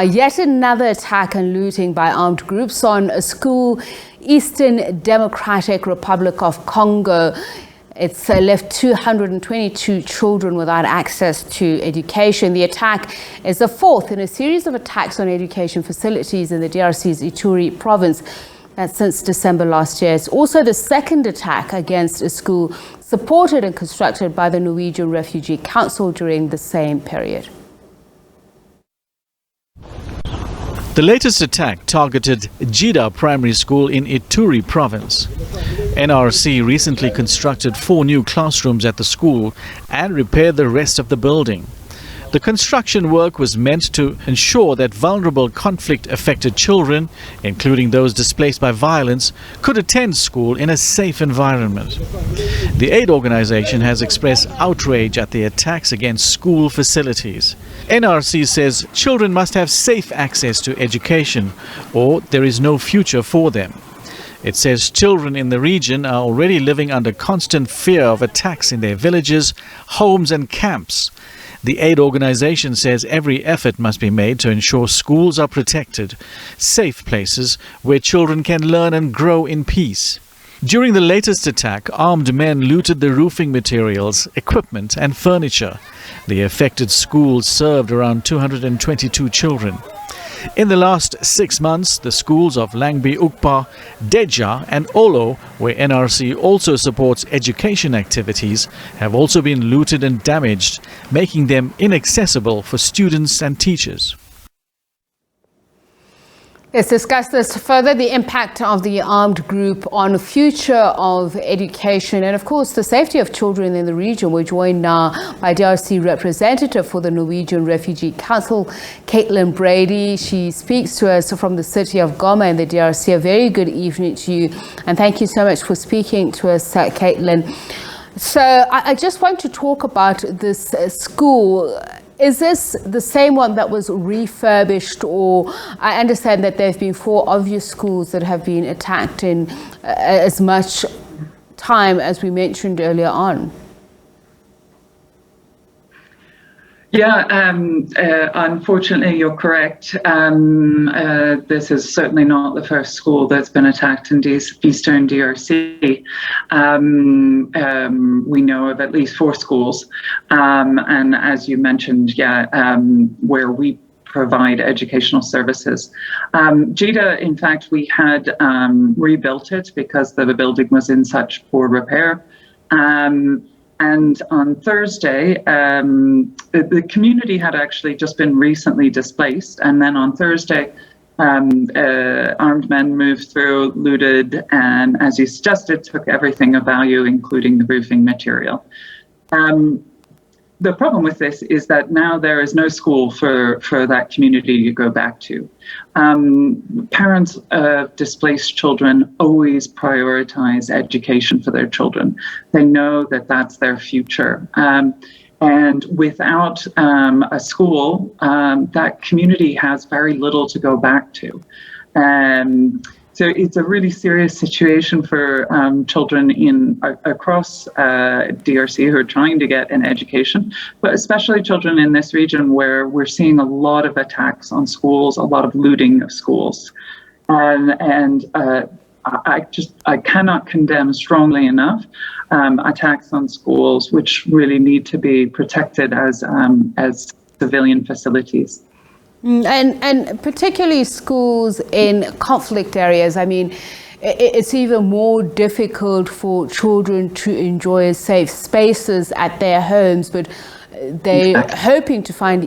Yet another attack and looting by armed groups on a school, Eastern Democratic Republic of Congo. It's left 222 children without access to education. The attack is the fourth in a series of attacks on education facilities in the DRC's Ituri province. That's since December last year. It's also the second attack against a school supported and constructed by the Norwegian Refugee Council during the same period. The latest attack targeted Jida Primary School in Ituri province. NRC recently constructed 4 new classrooms at the school and repaired the rest of the building. The construction work was meant to ensure that vulnerable conflict-affected children, including those displaced by violence, could attend school in a safe environment. The aid organization has expressed outrage at the attacks against school facilities. NRC says children must have safe access to education, or there is no future for them. It says children in the region are already living under constant fear of attacks in their villages, homes and camps. The aid organization says every effort must be made to ensure schools are protected, safe places where children can learn and grow in peace. During the latest attack, armed men looted the roofing materials, equipment and furniture. The affected school served around 222 children. In the last 6 months, the schools of Langbi Ukpa, Deja and Olo, where NRC also supports education activities, have also been looted and damaged, making them inaccessible for students and teachers. Let's discuss this further, the impact of the armed group on the future of education and, of course, the safety of children in the region. We're joined now by DRC Representative for the Norwegian Refugee Council, Brady. She speaks to us from the city of Goma in the DRC. A very good evening to you, and thank you so much for speaking to us, Caitlin. So I just want to talk about this school. Is this the same one that was refurbished, or I understand that there have been 4 obvious schools that have been attacked in as much time as we mentioned earlier on? Yeah, unfortunately, you're correct. This is certainly not the first school that's been attacked in Eastern DRC. We know of at least 4 schools. And as you mentioned, where we provide educational services. Jida, in fact, we had rebuilt it because the building was in such poor repair. And on Thursday, the community had actually just been recently displaced. And then on Thursday, armed men moved through, looted, and as you suggested, took everything of value, including the roofing material. The problem with this is that now there is no school for that community to go back to. Parents of displaced children always prioritize education for their children. They know that that's their future. And without a school, that community has very little to go back to. So it's a really serious situation for children across DRC who are trying to get an education, but especially children in this region where we're seeing a lot of attacks on schools, a lot of looting of schools. I cannot condemn strongly enough attacks on schools, which really need to be protected as civilian facilities. And particularly schools in conflict areas. I mean, it's even more difficult for children to enjoy safe spaces at their homes, but they're hoping to find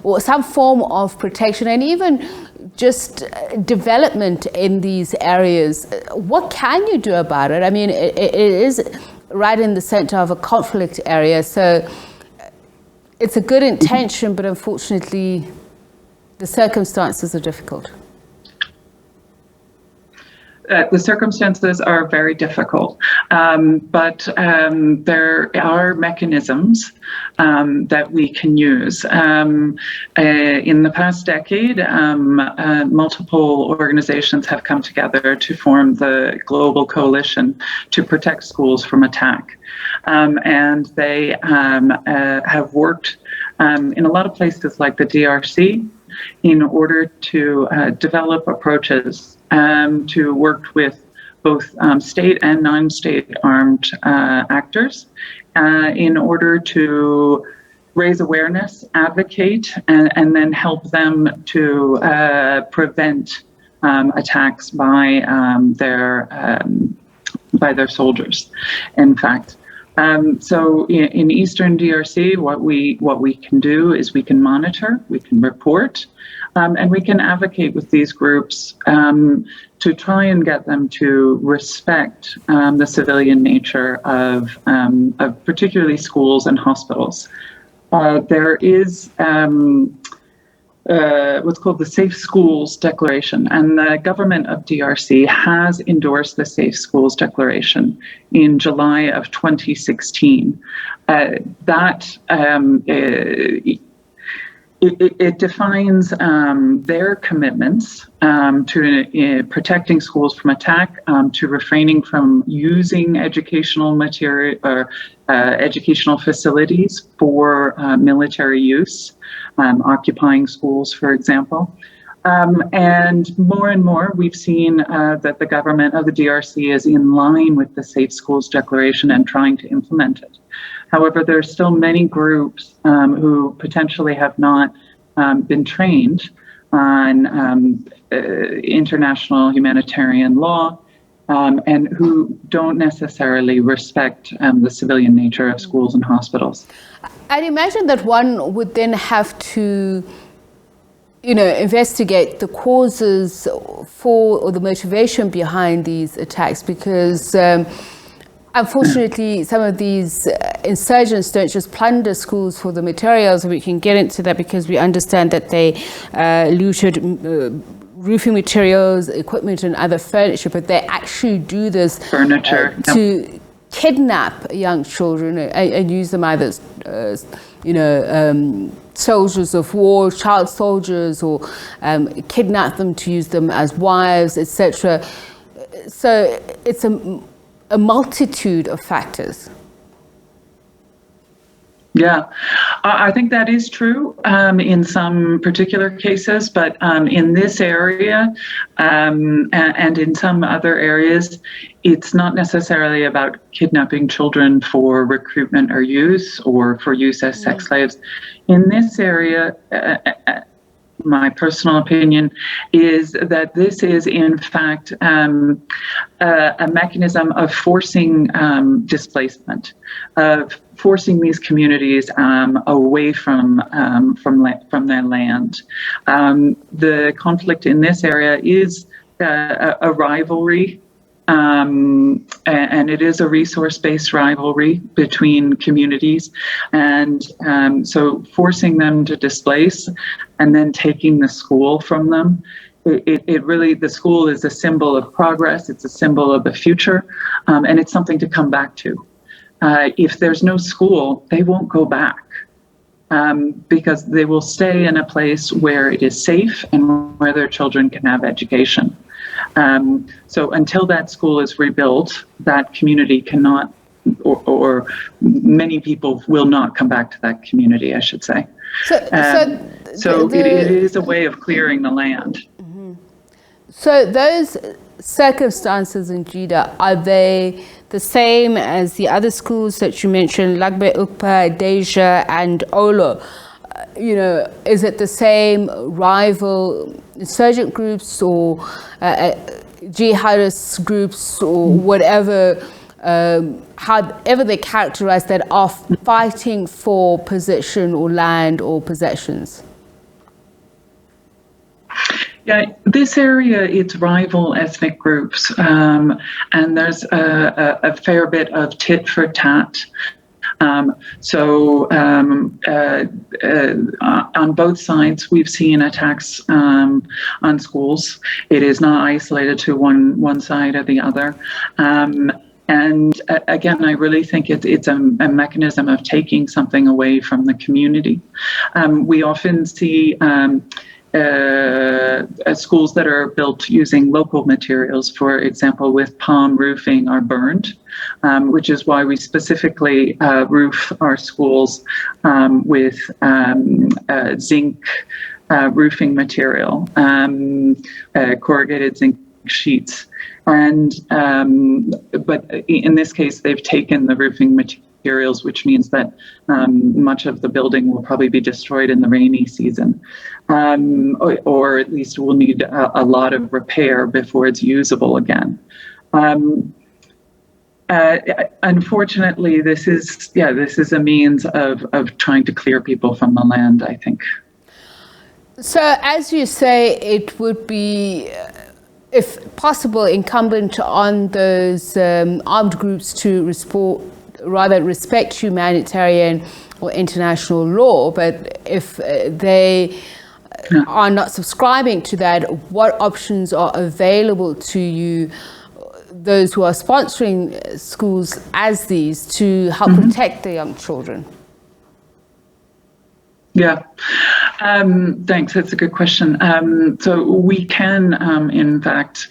or some form of protection and even just development in these areas. What can you do about it? I mean, it is right in the center of a conflict area, so it's a good intention, but unfortunately, the circumstances are difficult. The circumstances are very difficult, but there are mechanisms that we can use. In the past decade, multiple organizations have come together to form the Global Coalition to Protect Schools from Attack. And they have worked in a lot of places like the DRC, in order to develop approaches to work with both state and non-state armed actors in order to raise awareness, advocate, and then help them to prevent attacks by their soldiers, in fact. So in Eastern DRC, what we can do is we can monitor, we can report, and we can advocate with these groups to try and get them to respect the civilian nature of particularly schools and hospitals. There is what's called the Safe Schools Declaration, and the government of DRC has endorsed the Safe Schools Declaration in July of 2016. It defines their commitments to protecting schools from attack, to refraining from using educational material or educational facilities for military use, occupying schools, for example. And more, we've seen that the government of the DRC is in line with the Safe Schools Declaration and trying to implement it. However, there are still many groups who potentially have not been trained on international humanitarian law and who don't necessarily respect the civilian nature of schools and hospitals. I'd imagine that one would then have to, investigate the causes for or the motivation behind these attacks, because unfortunately, some of these insurgents don't just plunder schools for the materials. We can get into that because we understand that they looted roofing materials, equipment, and other furniture, but they actually do this to kidnap young children and use them either as, soldiers of war, child soldiers, or kidnap them to use them as wives, etc. So it's a multitude of factors. Yeah, I think that is true in some particular cases, but in this area and in some other areas, it's not necessarily about kidnapping children for recruitment or use or for use as sex slaves. In this area, my personal opinion is that this is in fact a mechanism of forcing displacement, of forcing these communities away from their land. The conflict in this area is a rivalry, and it is a resource-based rivalry between communities, and so forcing them to displace and then taking the school from them. It really, the school is a symbol of progress, it's a symbol of the future, and it's something to come back to. If there's no school, they won't go back because they will stay in a place where it is safe and where their children can have education. So until that school is rebuilt, that community cannot, or many people will not come back to that community, I should say. So it is a way of clearing the land. Mm-hmm. So those circumstances in Jida, are they the same as the other schools that you mentioned, Lagbe, Ukpa, Deja, and Olo? Is it the same rival insurgent groups or jihadist groups or whatever, however they characterize, that are fighting for position or land or possessions? Yeah, this area, it's rival ethnic groups, and there's a fair bit of tit for tat. So on both sides, we've seen attacks on schools. It is not isolated to one side or the other. And again, I really think it's a mechanism of taking something away from the community. We often see schools that are built using local materials, for example, with palm roofing, are burned, which is why we specifically roof our schools with zinc roofing material, corrugated zinc sheets. And but in this case, they've taken the roofing materials, which means that much of the building will probably be destroyed in the rainy season, or at least will need a lot of repair before it's usable again. Unfortunately, this is a means of trying to clear people from the land, I think. So, as you say, it would be, if possible, incumbent on those armed groups to respect humanitarian or international law. But if they are not subscribing to that, what options are available to you, those who are sponsoring schools as these, to help protect the young children? Yeah, thanks. That's a good question. So we can, in fact,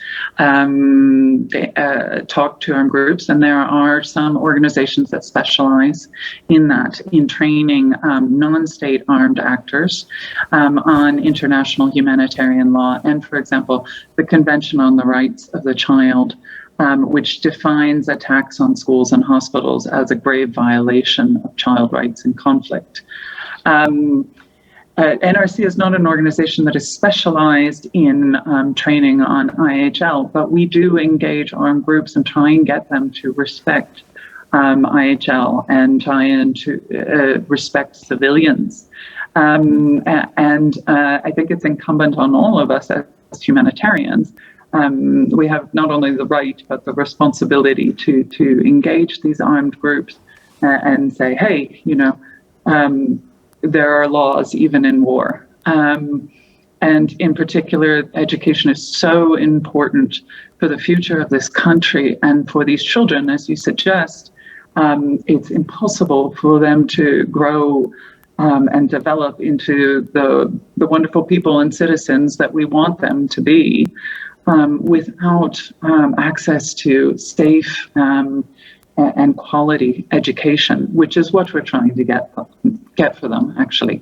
talk to our groups, and there are some organizations that specialize in that, in training non-state armed actors on international humanitarian law. And, for example, the Convention on the Rights of the Child, which defines attacks on schools and hospitals as a grave violation of child rights in conflict. NRC is not an organization that is specialized in training on IHL, but we do engage armed groups and try and get them to respect IHL and try and to respect civilians. And I think it's incumbent on all of us as humanitarians. We have not only the right, but the responsibility to engage these armed groups and say, hey, you know, there are laws even in war. And in particular, education is so important for the future of this country and for these children, as you suggest. It's impossible for them to grow and develop into the wonderful people and citizens that we want them to be without access to safe and quality education, which is what we're trying to get for them, actually.